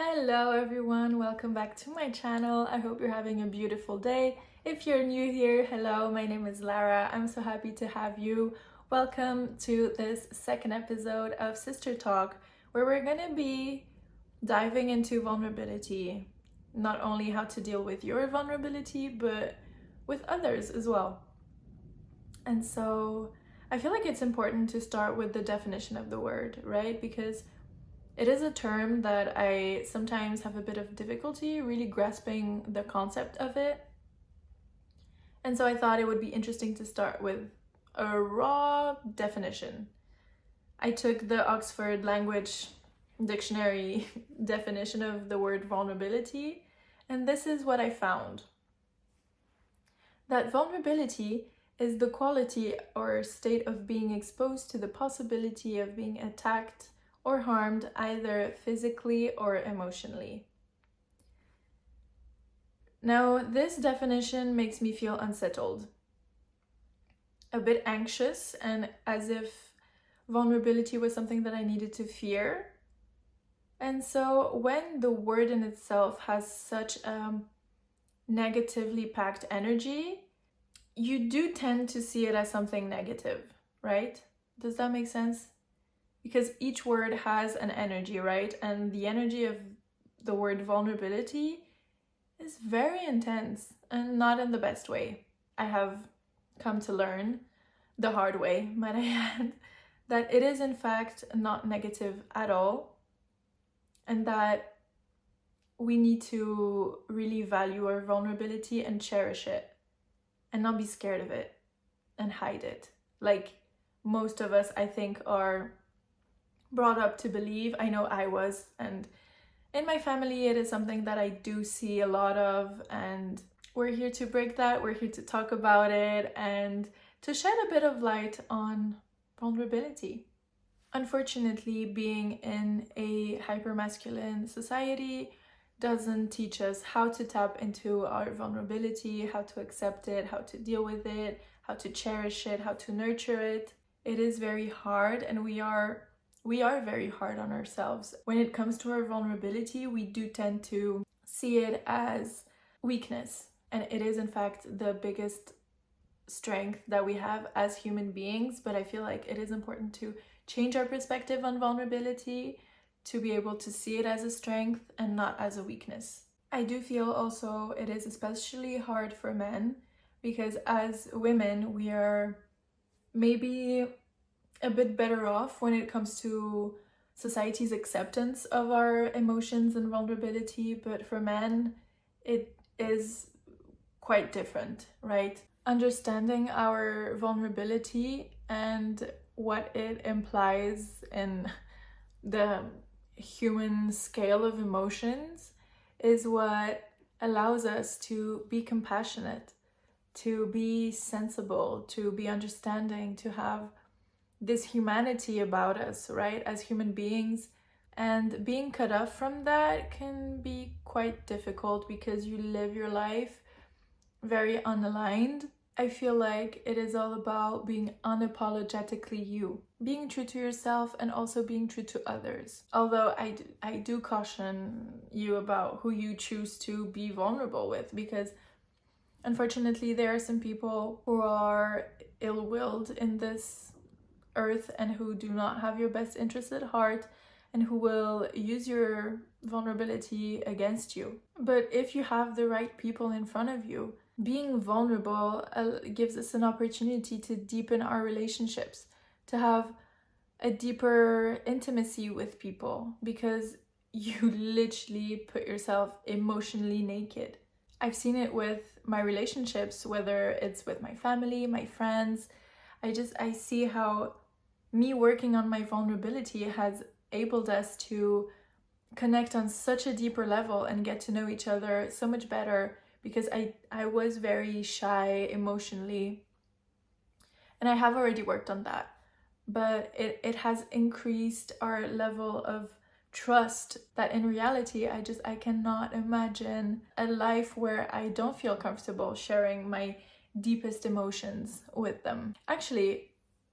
Hello everyone, welcome back to my channel. I hope you're having a beautiful day. If you're new here, hello, my name is Lara. I'm so happy to have you. Welcome to this second episode of Sister Talk, where we're gonna be diving into vulnerability. Not only how to deal with your vulnerability, but with others as well. And so I feel like it's important to start with the definition of the word, right? Because it is a term that I sometimes have a bit of difficulty really grasping the concept of it. And so I thought it would be interesting to start with a raw definition. I took the Oxford Language Dictionary definition of the word vulnerability, and this is what I found. That vulnerability is the quality or state of being exposed to the possibility of being attacked or harmed either physically or emotionally. Now, this definition makes me feel unsettled, a bit anxious, and as if vulnerability was something that I needed to fear. And so when the word in itself has such a negatively packed energy, you do tend to see it as something negative, right? Does that make sense? Because each word has an energy, right? And the energy of the word vulnerability is very intense and not in the best way. I have come to learn the hard way, might I add, that it is in fact not negative at all, and that we need to really value our vulnerability and cherish it and not be scared of it and hide it. Like most of us, I think, are brought up to believe. I know I was, and in my family it is something that I do see a lot of, and we're here to break that. We're here to talk about it and to shed a bit of light on vulnerability. Unfortunately, being in a hypermasculine society doesn't teach us how to tap into our vulnerability, how to accept it, how to deal with it, how to cherish it, how to nurture it. It is very hard, and we are very hard on ourselves. When it comes to our vulnerability, we do tend to see it as weakness, and it is in fact the biggest strength that we have as human beings. But I feel like it is important to change our perspective on vulnerability to be able to see it as a strength and not as a weakness. I do feel also it is especially hard for men because as women we are maybe a bit better off when it comes to society's acceptance of our emotions and vulnerability, but for men it is quite different, right? Understanding our vulnerability and what it implies in the human scale of emotions is what allows us to be compassionate, to be sensible, to be understanding, to have this humanity about us, right, as human beings. And being cut off from that can be quite difficult because you live your life very unaligned. I feel like it is all about being unapologetically you, being true to yourself and also being true to others. Although I do caution you about who you choose to be vulnerable with, because unfortunately there are some people who are ill-willed in this earth and who do not have your best interest at heart and who will use your vulnerability against you. But if you have the right people in front of you, being vulnerable gives us an opportunity to deepen our relationships, to have a deeper intimacy with people, because you literally put yourself emotionally naked. I've seen it with my relationships, whether it's with my family, my friends. I see how me working on my vulnerability has enabled us to connect on such a deeper level and get to know each other so much better, because I was very shy emotionally, and I have already worked on that, but it has increased our level of trust that in reality I cannot imagine a life where I don't feel comfortable sharing my deepest emotions with them. Actually,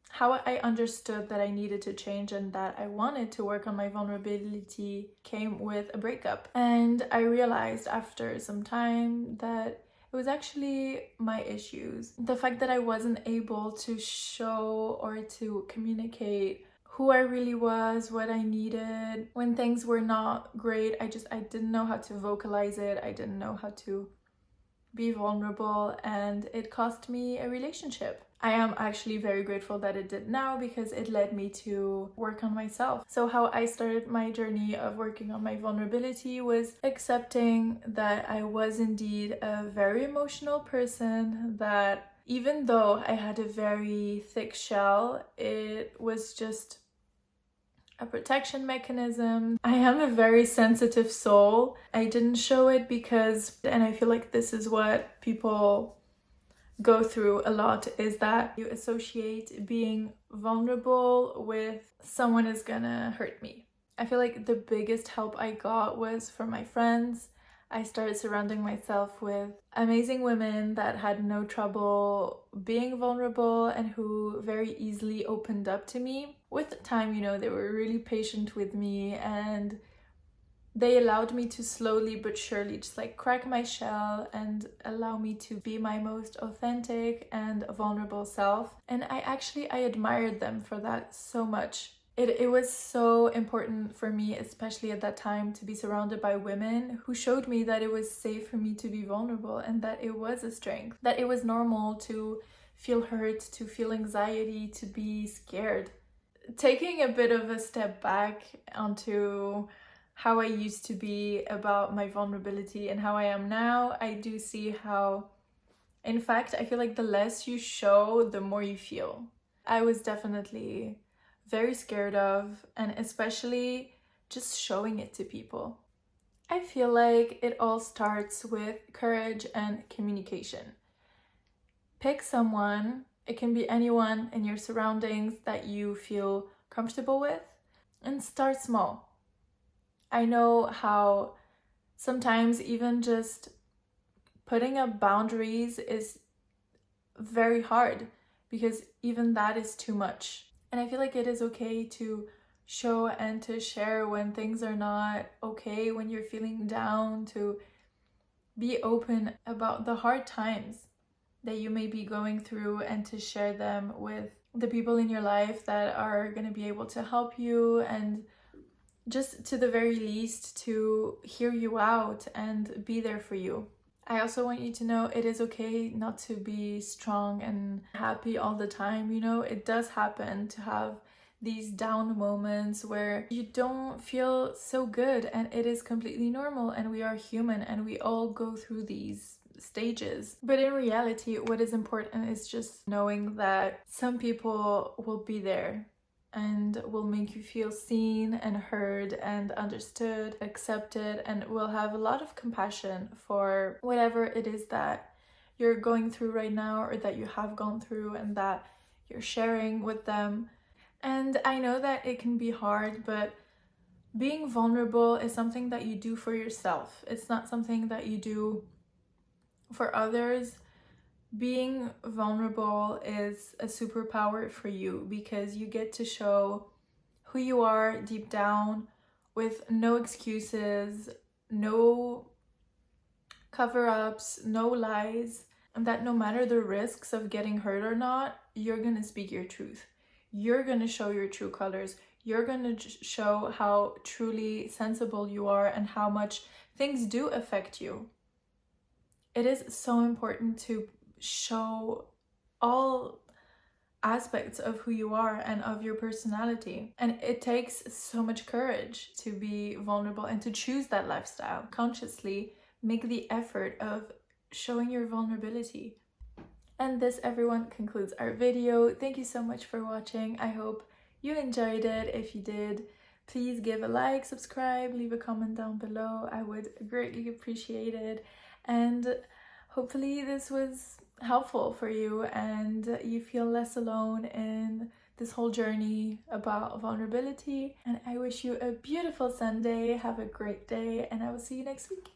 how I understood that I needed to change and that I wanted to work on my vulnerability came with a breakup. And I realized after some time that it was actually my issues. The fact that I wasn't able to show or to communicate who I really was, what I needed. When things were not great, I didn't know how to vocalize it. I didn't know how to be vulnerable, and it cost me a relationship. I am actually very grateful that it did now, because it led me to work on myself. So how I started my journey of working on my vulnerability was accepting that I was indeed a very emotional person, that even though I had a very thick shell, it was just a protection mechanism. I am a very sensitive soul. I didn't show it because, and I feel like this is what people go through a lot, is that you associate being vulnerable with someone is gonna hurt me. I feel like the biggest help I got was from my friends. I started surrounding myself with amazing women that had no trouble being vulnerable and who very easily opened up to me. With time, they were really patient with me, and they allowed me to slowly but surely just like crack my shell and allow me to be my most authentic and vulnerable self. And I admired them for that so much. It was so important for me, especially at that time, to be surrounded by women who showed me that it was safe for me to be vulnerable and that it was a strength, that it was normal to feel hurt, to feel anxiety, to be scared. Taking a bit of a step back onto how I used to be about my vulnerability and how I am now, I do see how, in fact, I feel like the less you show, the more you feel. I was definitely very scared of, and especially just showing it to people. I feel like it all starts with courage and communication. Pick someone, it can be anyone in your surroundings that you feel comfortable with, and start small. I know how sometimes even just putting up boundaries is very hard, because even that is too much. And I feel like it is okay to show and to share when things are not okay, when you're feeling down, to be open about the hard times that you may be going through and to share them with the people in your life that are going to be able to help you, and just to the very least to hear you out and be there for you. I also want you to know it is okay not to be strong and happy all the time. It does happen to have these down moments where you don't feel so good, and it is completely normal, and we are human and we all go through these stages. But in reality, what is important is just knowing that some people will be there and will make you feel seen and heard and understood, accepted, and will have a lot of compassion for whatever it is that you're going through right now, or that you have gone through, and that you're sharing with them. And I know that it can be hard, but being vulnerable is something that you do for yourself. It's not something that you do for others. Being vulnerable is a superpower for you, because you get to show who you are deep down with no excuses, no cover-ups, no lies, and that no matter the risks of getting hurt or not, you're gonna speak your truth. You're gonna show your true colors. You're gonna show how truly sensible you are and how much things do affect you. It is so important to show all aspects of who you are and of your personality. And it takes so much courage to be vulnerable and to choose that lifestyle. Consciously make the effort of showing your vulnerability. And this, everyone, concludes our video. Thank you so much for watching. I hope you enjoyed it. If you did, please give a like, subscribe, leave a comment down below. I would greatly appreciate it. And hopefully this was helpful for you and you feel less alone in this whole journey about vulnerability. And I wish you a beautiful Sunday. Have a great day, and I will see you next week.